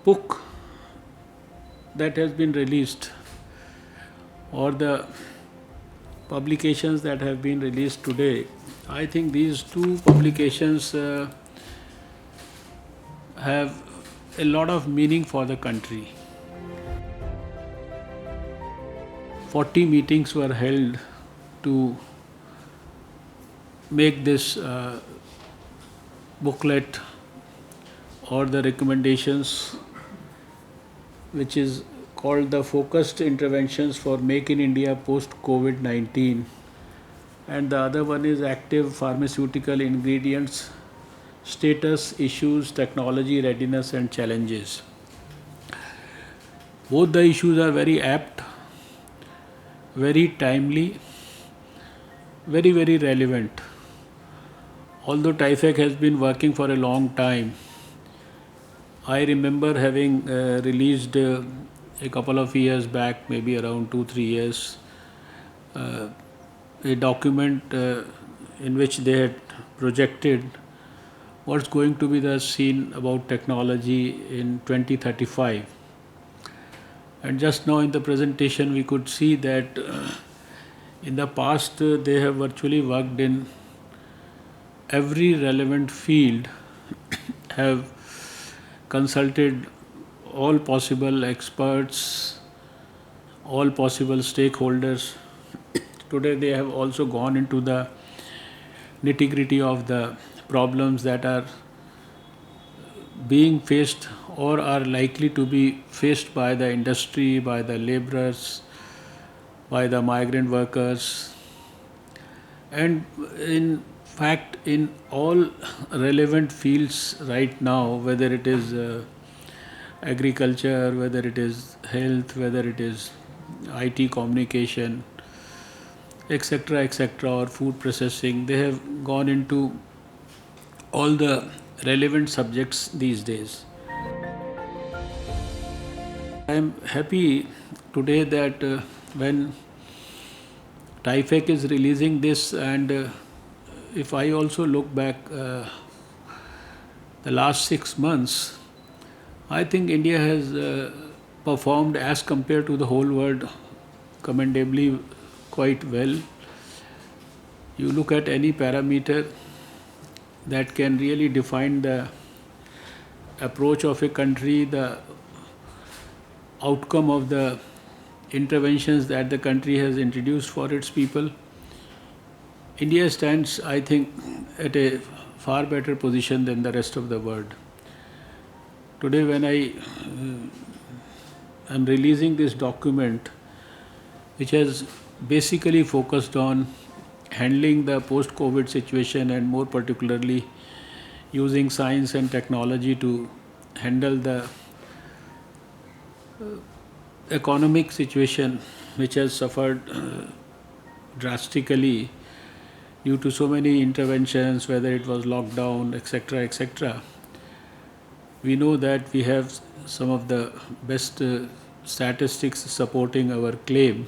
book that has been released or the publications that have been released today, I think these two publications have a lot of meaning for the country. 40 meetings were held to make this booklet or the recommendations, which is called the Focused Interventions for Make in India Post COVID-19, and the other one is Active Pharmaceutical Ingredients Status, Issues, Technology Readiness and Challenges. Both the issues are very apt, very timely, very relevant. Although TIFAC has been working for a long time, I remember having released a couple of years back, maybe around 2-3 years, a document in which they had projected what's going to be the scene about technology in 2035. And just now in the presentation we could see that in the past they have virtually worked in every relevant field, have consulted all possible experts, all possible stakeholders. Today they have also gone into the nitty-gritty of the problems that are being faced or are likely to be faced by the industry, by the laborers, by the migrant workers, and in fact in all relevant fields right now, whether it is agriculture, whether it is health, whether it is IT communication, etc., or food processing, they have gone into all the relevant subjects these days. I am happy today that when TIFAC is releasing this, and if I also look back the last 6 months, I think India has performed as compared to the whole world commendably quite well. You look at any parameter that can really define the approach of a country, the outcome of the interventions that the country has introduced for its people. India stands, I think, at a far better position than the rest of the world. Today when I am releasing this document, which has basically focused on handling the post-COVID situation and more particularly using science and technology to handle the economic situation which has suffered drastically due to so many interventions, whether it was lockdown, etc. We know that we have some of the best statistics supporting our claim.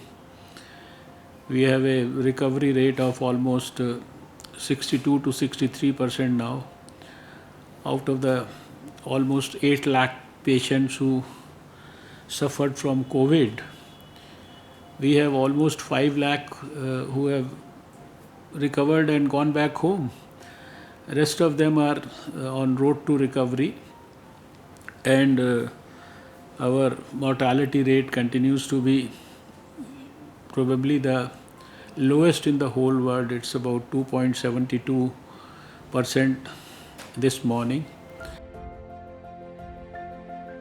We have a recovery rate of almost 62 to 63% now. Out of the almost 8 lakh patients who suffered from COVID, we have almost 5 lakh who have recovered and gone back home. Rest of them are on road to recovery, and our mortality rate continues to be probably the lowest in the whole world. It's about 2.72% this morning.